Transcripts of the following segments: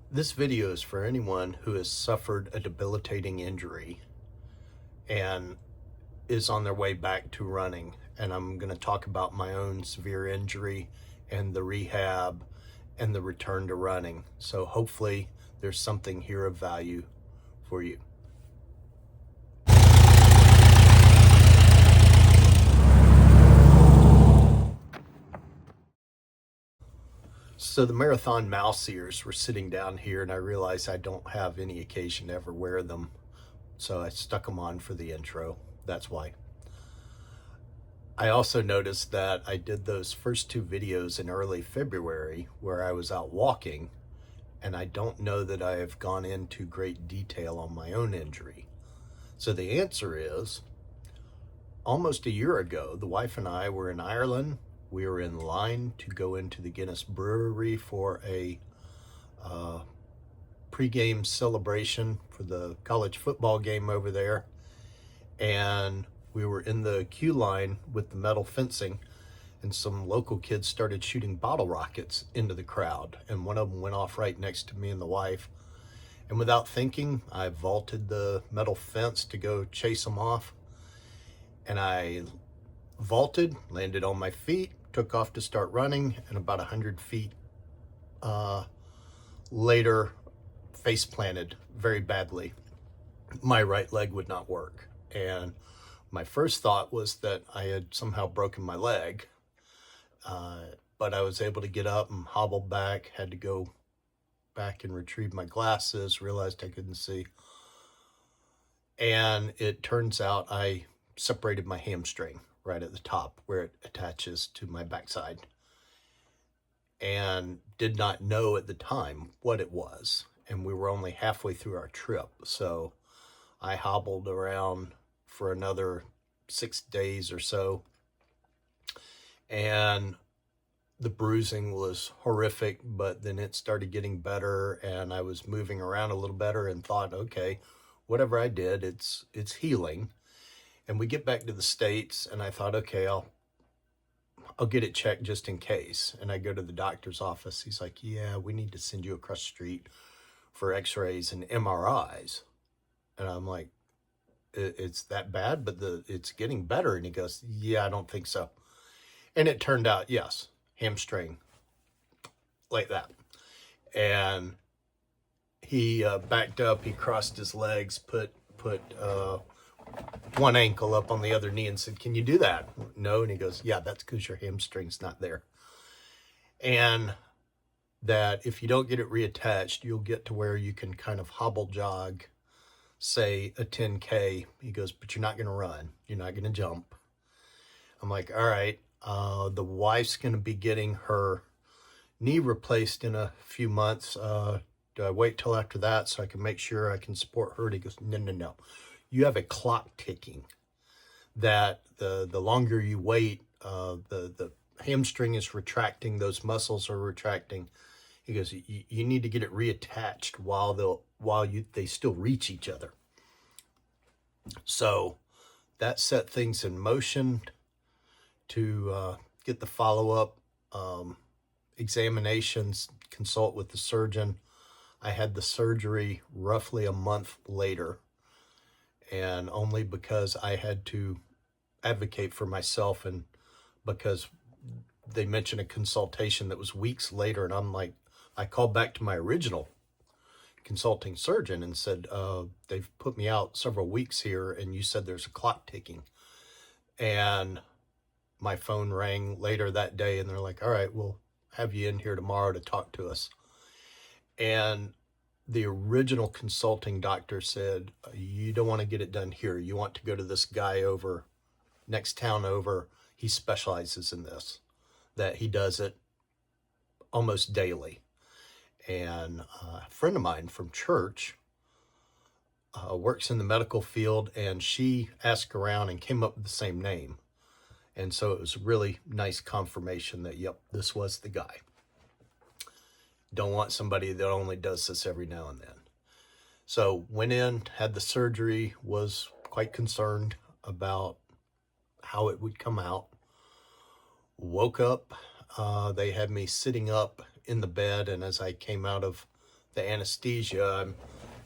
This video is for anyone who has suffered a debilitating injury and is on their way back to running. And I'm going to talk about my own severe injury and the rehab and the return to running. So hopefully there's something here of value for you. So the marathon mouse ears were sitting down here, and I realized I don't have any occasion to ever wear them. So I stuck them on for the intro. That's why. I also noticed that I did those first two videos in early February where I was out walking, and I don't know that I have gone into great detail on my own injury. So the answer is, almost a year ago, the wife and I were in Ireland. We were in line to go into the Guinness Brewery for a pre-game celebration for the college football game over there. And we were in the queue line with the metal fencing, and some local kids started shooting bottle rockets into the crowd. And one of them went off right next to me and the wife. And without thinking, I vaulted the metal fence to go chase them off. And I vaulted, landed on my feet, took off to start running, and about 100 feet later, face planted very badly. My right leg would not work. And my first thought was that I had somehow broken my leg, but I was able to get up and hobble back, had to go back and retrieve my glasses, realized I couldn't see. And it turns out I separated my hamstring right at the top where it attaches to my backside, and did not know at the time what it was. And we were only halfway through our trip. So I hobbled around for another 6 days or so. And the bruising was horrific, but then it started getting better, and I was moving around a little better and thought, okay, whatever I did, it's healing. And we get back to the States, and I thought, okay, I'll get it checked just in case. And I go to the doctor's office. He's like, yeah, we need to send you across the street for x-rays and MRIs. And I'm like, it's that bad, but it's getting better. And he goes, yeah, I don't think so. And it turned out, yes, hamstring, like that. And he backed up, he crossed his legs, put one ankle up on the other knee and said, can you do that? No. And he goes, yeah, that's because your hamstring's not there. And that if you don't get it reattached, you'll get to where you can kind of hobble jog, say a 10K. He goes, but you're not going to run. You're not going to jump. I'm like, all right. The wife's going to be getting her knee replaced in a few months. Do I wait till after that so I can make sure I can support her? And he goes, no. You have a clock ticking that the longer you wait, the hamstring is retracting, those muscles are retracting. He goes, you need to get it reattached while they still reach each other. So that set things in motion to get the follow-up examinations, consult with the surgeon. I had the surgery roughly a month later, and only because I had to advocate for myself, and because they mentioned a consultation that was weeks later. And I'm like, I called back to my original consulting surgeon and said, they've put me out several weeks here, and you said there's a clock ticking. And my phone rang later that day, and they're like, all right, we'll have you in here tomorrow to talk to us. And the original consulting doctor said, you don't want to get it done here. You want to go to this guy over next town over. He specializes in this, that he does it almost daily. And a friend of mine from church works in the medical field, and she asked around and came up with the same name. And so it was a really nice confirmation that, yep, this was the guy. Don't want somebody that only does this every now and then. So went in, had the surgery, was quite concerned about how it would come out. Woke up, they had me sitting up in the bed, and as I came out of the anesthesia, I'm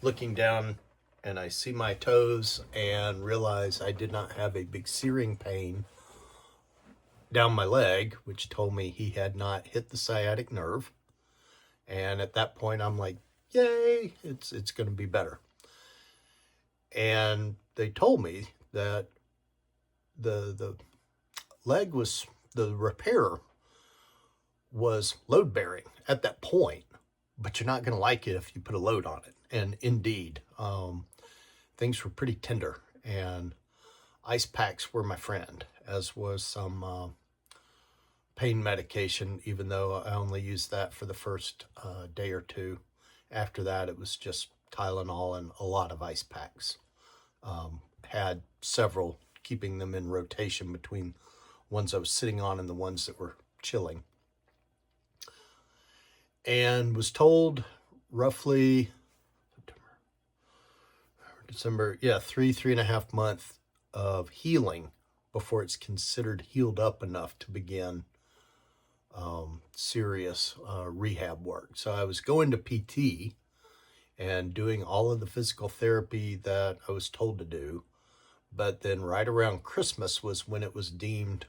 looking down and I see my toes and realize I did not have a big searing pain down my leg, which told me he had not hit the sciatic nerve. And at that point, I'm like, yay, it's going to be better. And they told me that the leg was, the repair was load bearing at that point, but you're not going to like it if you put a load on it. And indeed, things were pretty tender, and ice packs were my friend, as was some pain medication, even though I only used that for the first day or two. After that, it was just Tylenol and a lot of ice packs. Had several, keeping them in rotation between ones I was sitting on and the ones that were chilling. And was told roughly December, 3.5 months of healing before it's considered healed up enough to begin serious rehab work. So I was going to PT and doing all of the physical therapy that I was told to do. But then right around Christmas was when it was deemed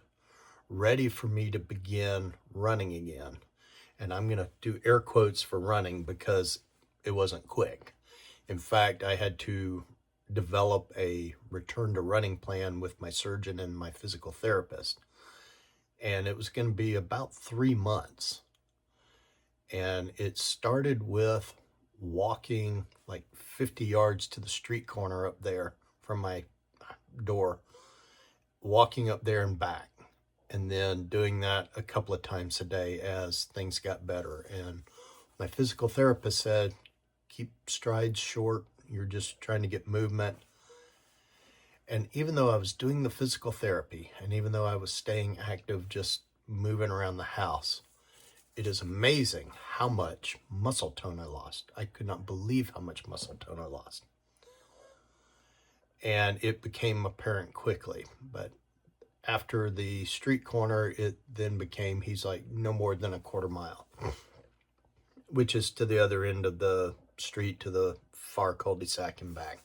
ready for me to begin running again. And I'm going to do air quotes for running because it wasn't quick. In fact, I had to develop a return to running plan with my surgeon and my physical therapist. And it was going to be about 3 months. And it started with walking like 50 yards to the street corner up there from my door, walking up there and back, and then doing that a couple of times a day as things got better. And my physical therapist said, keep strides short, you're just trying to get movement. And even though I was doing the physical therapy, and even though I was staying active, just moving around the house, it is amazing how much muscle tone I lost. I could not believe how much muscle tone I lost. And it became apparent quickly. But after the street corner, it then became, he's like, no more than a quarter mile, which is to the other end of the street, to the far cul-de-sac and back.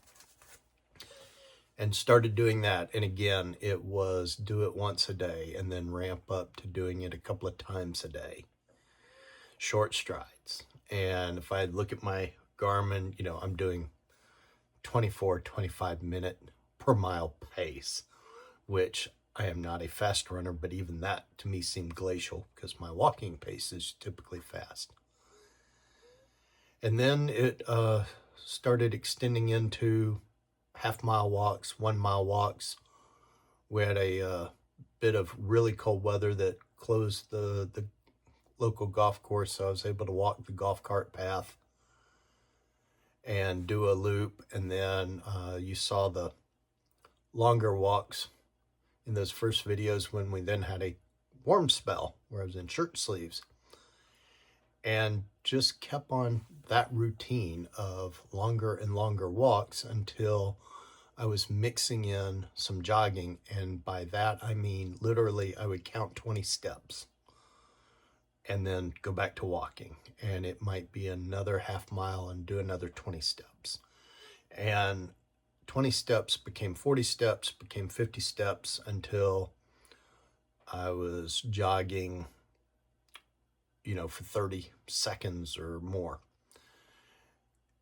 And started doing that. And again, it was do it once a day and then ramp up to doing it a couple of times a day. Short strides. And if I look at my Garmin, I'm doing 25 minute per mile pace, which I am not a fast runner, but even that to me seemed glacial because my walking pace is typically fast. And then it started extending into half-mile walks, 1 mile walks. We had a bit of really cold weather that closed the local golf course, so I was able to walk the golf cart path and do a loop. And then you saw the longer walks in those first videos when we then had a warm spell where I was in shirt sleeves, and just kept on that routine of longer and longer walks until I was mixing in some jogging. And by that, I mean, literally, I would count 20 steps and then go back to walking. And it might be another half mile and do another 20 steps. And 20 steps became 40 steps, became 50 steps, until I was jogging, for 30 seconds or more.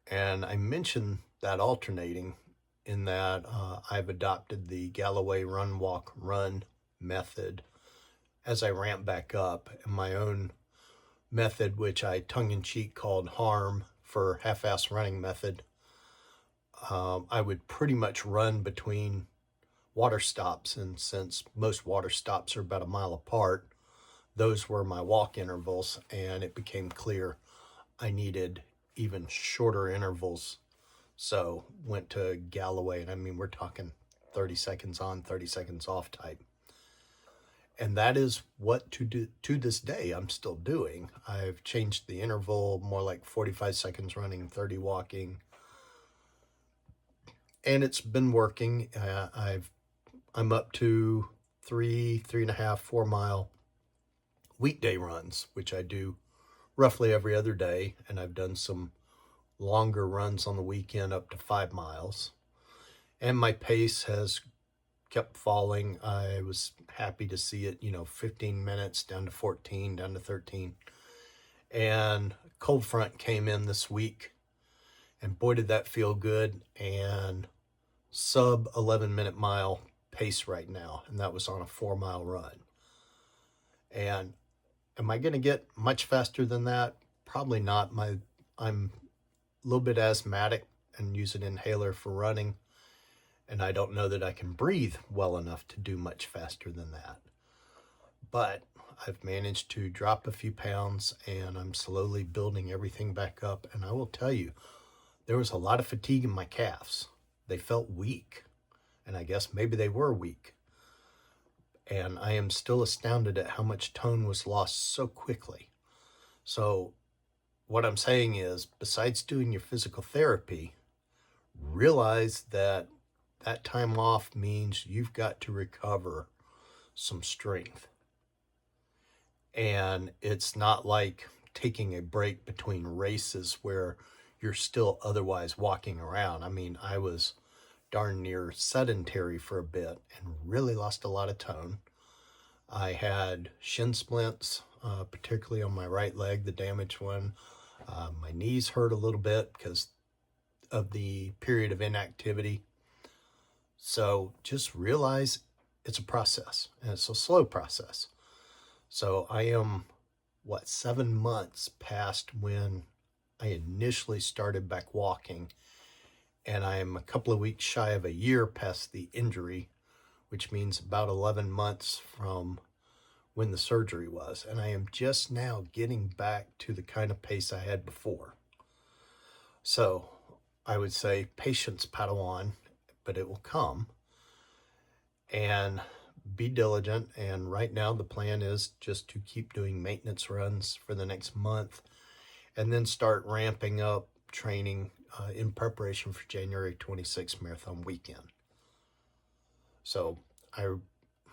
And I mentioned that alternating in that I've adopted the Galloway run, walk, run method as I ramp back up, and my own method, which I tongue-in-cheek called HARM for half-ass running method. I would pretty much run between water stops, and since most water stops are about a mile apart, those were my walk intervals, and it became clear I needed even shorter intervals. So went to Galloway, and I mean, we're talking 30 seconds on, 30 seconds off type. And that is what to this day I'm still doing. I've changed the interval, more like 45 seconds running, 30 walking. And it's been working. I'm up to 3.5, 4 mile weekday runs, which I do roughly every other day. And I've done some longer runs on the weekend up to 5 miles. And my pace has kept falling. I was happy to see it, 15 minutes down to 14, down to 13. And cold front came in this week, and boy, did that feel good. And sub 11-minute mile pace right now, and that was on a 4-mile run. And am I going to get much faster than that? Probably not. I'm a little bit asthmatic and use an inhaler for running, and I don't know that I can breathe well enough to do much faster than that. But I've managed to drop a few pounds, and I'm slowly building everything back up. And I will tell you, there was a lot of fatigue in my calves. They felt weak, and I guess maybe they were weak. And I am still astounded at how much tone was lost so quickly. So what I'm saying is, besides doing your physical therapy, realize that that time off means you've got to recover some strength. And it's not like taking a break between races where you're still otherwise walking around. I mean, I was darn near sedentary for a bit and really lost a lot of tone. I had shin splints, particularly on my right leg, the damaged one. My knees hurt a little bit because of the period of inactivity. So just realize it's a process, and it's a slow process. So I am, 7 months past when I initially started back walking, and I am a couple of weeks shy of a year past the injury, which means about 11 months from when the surgery was. And I am just now getting back to the kind of pace I had before. So I would say patience, Padawan, but it will come. And be diligent. And right now the plan is just to keep doing maintenance runs for the next month, and then start ramping up training in preparation for January 26th marathon weekend. So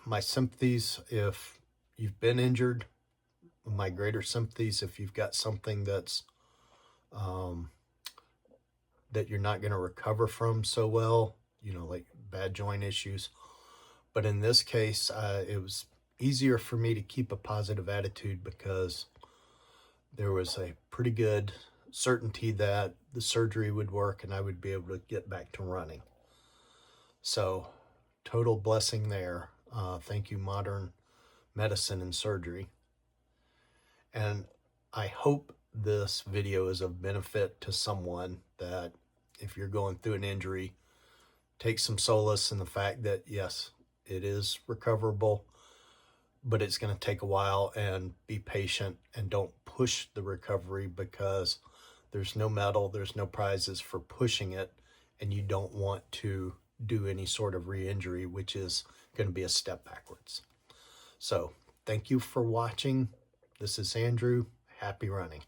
my sympathies if you've been injured, my greater sympathies if you've got something that's that you're not going to recover from so well, like bad joint issues. But in this case, it was easier for me to keep a positive attitude because there was a pretty good certainty that the surgery would work and I would be able to get back to running. So total blessing there. Thank you, modern medicine and surgery. And I hope this video is of benefit to someone, that if you're going through an injury, take some solace in the fact that, yes, it is recoverable, but it's going to take a while, and be patient and don't push the recovery, because there's no medal, there's no prizes for pushing it, and you don't want to do any sort of re-injury, which is going to be a step backwards. So thank you for watching. This is Andrew. Happy running.